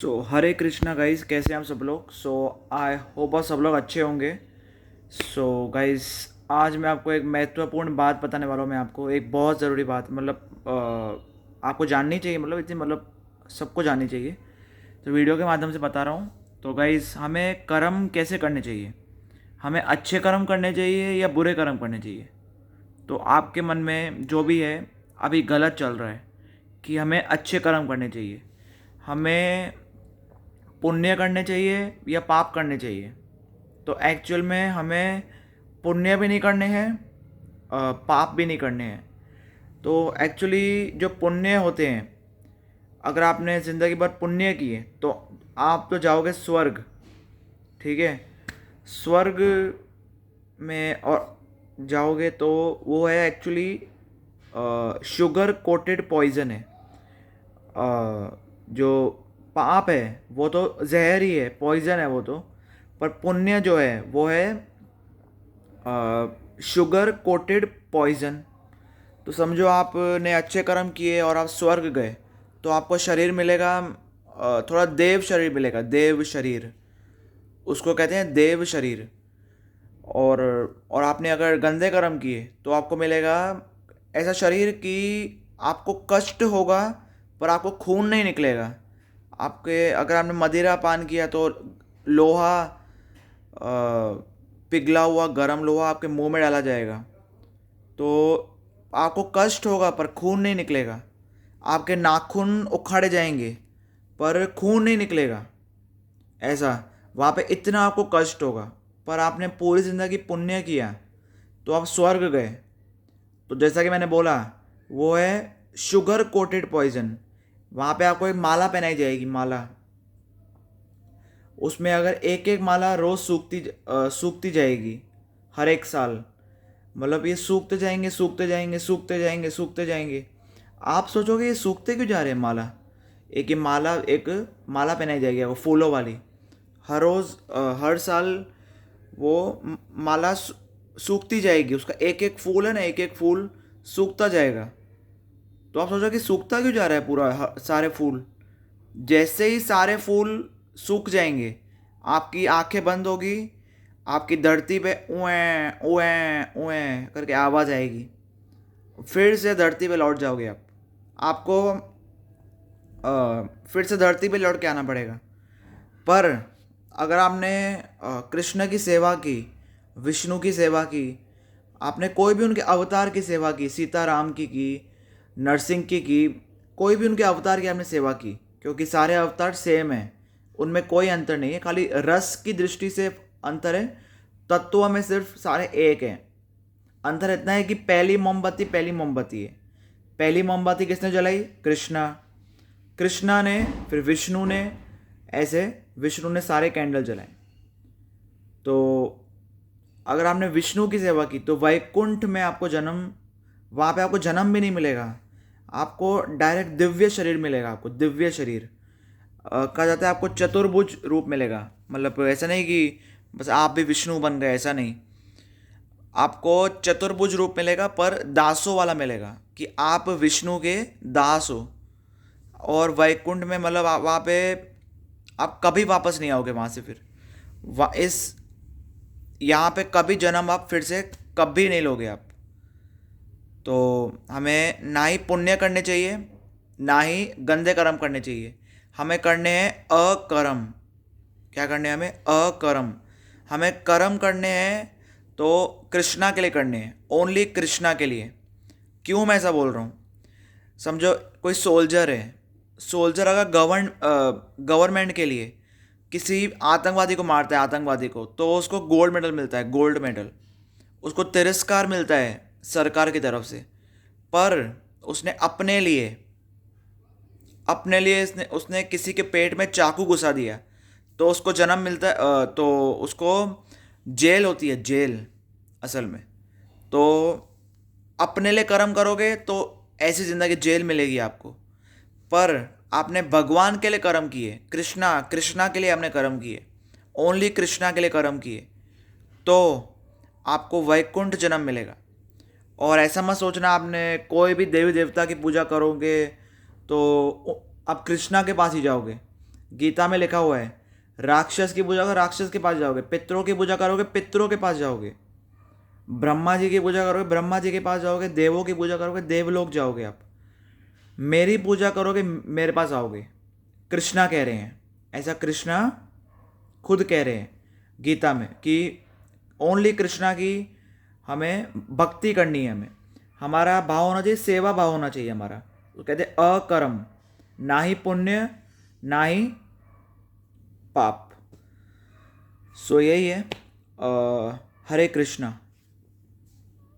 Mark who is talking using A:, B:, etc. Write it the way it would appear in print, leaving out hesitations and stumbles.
A: हरे Krishna guys, कैसे हैं आप सब लोग। आई होप आप सब लोग अच्छे होंगे। गाइस, आज मैं आपको एक महत्वपूर्ण बात बताने वाला हूँ। मैं आपको एक बहुत ज़रूरी बात, आपको जाननी चाहिए, इतनी सबको जाननी चाहिए। तो वीडियो के माध्यम से बता रहा हूँ। तो गाइस, हमें कर्म कैसे करने चाहिए। हमें अच्छे कर्म करने चाहिए या बुरे कर्म करने चाहिए। तो आपके मन में जो भी है अभी गलत चल रहा है कि हमें अच्छे कर्म करने चाहिए, हमें पुण्य करने चाहिए या पाप करने चाहिए। तो एक्चुअल में हमें पुण्य भी नहीं करने हैं, पाप भी नहीं करने हैं। तो एक्चुअली जो पुण्य होते हैं, अगर आपने ज़िंदगी भर पुण्य किए तो आप तो जाओगे स्वर्ग। ठीक है, स्वर्ग में और जाओगे तो वो है एक्चुअली शुगर कोटेड पॉइजन है। जो पाप है वो तो जहर ही है, पॉइजन है वो तो। पर पुण्य जो है वो है शुगर कोटेड पॉइजन। तो समझो आपने अच्छे कर्म किए और आप स्वर्ग गए तो आपको शरीर मिलेगा, थोड़ा देव शरीर मिलेगा, देव शरीर, उसको कहते हैं देव शरीर। और आपने अगर गंदे कर्म किए तो आपको मिलेगा ऐसा शरीर कि आपको कष्ट होगा पर आपको खून नहीं निकलेगा। आपके अगर आपने मदिरा पान किया तो लोहा, पिघला हुआ गर्म लोहा आपके मुंह में डाला जाएगा। तो आपको कष्ट होगा पर खून नहीं निकलेगा। आपके नाखून उखाड़े जाएंगे पर खून नहीं निकलेगा। ऐसा वहाँ पे इतना आपको कष्ट होगा। पर आपने पूरी ज़िंदगी पुण्य किया तो आप स्वर्ग गए। तो जैसा कि मैंने बोला, वो है शुगर कोटेड पॉइजन। वहाँ पे आपको एक माला पहनाई जाएगी, माला। उसमें अगर एक एक माला रोज़ सूखती जाएगी हर एक साल, मतलब ये सूखते जाएंगे, सूखते जाएंगे, सूखते जाएंगे, सूखते जाएंगे। आप सोचोगे ये सूखते क्यों जा रहे हैं माला। एक माला पहनाई जाएगी वो फूलों वाली। हर रोज़ हर साल वो माला सूखती जाएगी। उसका एक एक फूल है ना, एक एक फूल सूखता जाएगा। तो आप सोचो कि सूखता क्यों जा रहा है पूरा सारे फूल। जैसे ही सारे फूल सूख जाएंगे, आपकी आंखें बंद होगी, आपकी धरती पे उए उए उए करके आवाज़ आएगी। फिर से धरती पे लौट जाओगे आप। आपको फिर से धरती पे लौट के आना पड़ेगा। पर अगर आपने कृष्ण की सेवा की, विष्णु की सेवा की, आपने कोई भी उनके अवतार की सेवा की, सीताराम की, नरसिंह की, कोई भी उनके अवतार की आपने सेवा की, क्योंकि सारे अवतार सेम हैं, उनमें कोई अंतर नहीं है, खाली रस की दृष्टि से अंतर है। तत्व में सिर्फ सारे एक हैं। अंतर इतना है कि पहली मोमबत्ती है। पहली मोमबत्ती किसने जलाई? कृष्णा। कृष्णा ने, फिर विष्णु ने, ऐसे विष्णु ने सारे कैंडल जलाए। तो अगर आपने विष्णु की सेवा की तो वैकुंठ में आपको जन्म, वहाँ पे आपको जन्म भी नहीं मिलेगा। आपको डायरेक्ट दिव्य शरीर मिलेगा, आपको दिव्य शरीर। कहा जाता है आपको चतुर्भुज रूप मिलेगा। मतलब ऐसा नहीं कि बस आप भी विष्णु बन गए, ऐसा नहीं। आपको चतुर्भुज रूप मिलेगा पर दासों वाला मिलेगा, कि आप विष्णु के दास हो। और वैकुंठ में मतलब वहाँ पे आप कभी वापस नहीं आओगे वहाँ से। फिर इस यहाँ पे कभी जन्म आप फिर से कभी नहीं लोगे आप। तो हमें ना ही पुण्य करने चाहिए, ना ही गंदे कर्म करने चाहिए। हमें करने हैं अकर्म। क्या करने हैं? हमें अकर्म। हमें कर्म करने हैं तो कृष्णा के लिए करने हैं, ओनली कृष्णा के लिए। क्यों मैं ऐसा बोल रहा हूँ? समझो कोई सोल्जर है। सोल्जर अगर गवर्नमेंट के लिए किसी आतंकवादी को मारता है, आतंकवादी को, तो उसको गोल्ड मेडल मिलता है, गोल्ड मेडल। उसको तिरस्कार मिलता है सरकार की तरफ से। पर उसने अपने लिए उसने उसने किसी के पेट में चाकू घुसा दिया तो उसको जन्म मिलता है, तो उसको जेल होती है, जेल असल में। तो अपने लिए कर्म करोगे तो ऐसी ज़िंदगी जेल मिलेगी आपको। पर आपने भगवान के लिए कर्म किए, कृष्णा कृष्णा के लिए आपने कर्म किए, ओनली कृष्णा के लिए कर्म किए, तो आपको वैकुंठ जन्म मिलेगा। और ऐसा मत सोचना आपने कोई भी देवी देवता की पूजा करोगे तो आप कृष्णा के पास ही जाओगे। गीता में लिखा हुआ है, राक्षस की पूजा करो राक्षस के पास जाओगे, पितरों की पूजा करोगे पितरों के पास जाओगे, ब्रह्मा जी की पूजा करोगे ब्रह्मा जी के पास जाओगे, देवों की पूजा करोगे देवलोक जाओगे आप, मेरी पूजा करोगे मेरे पास आओगे। कृष्णा कह रहे हैं, ऐसा कृष्णा खुद कह रहे हैं गीता में कि ओनली कृष्णा की हमें भक्ति करनी है, हमें हमारा भाव होना चाहिए, सेवा भाव होना चाहिए हमारा। तो कहते अकर्म, ना ही पुण्य ना ही पाप। सो यही है। हरे कृष्णा।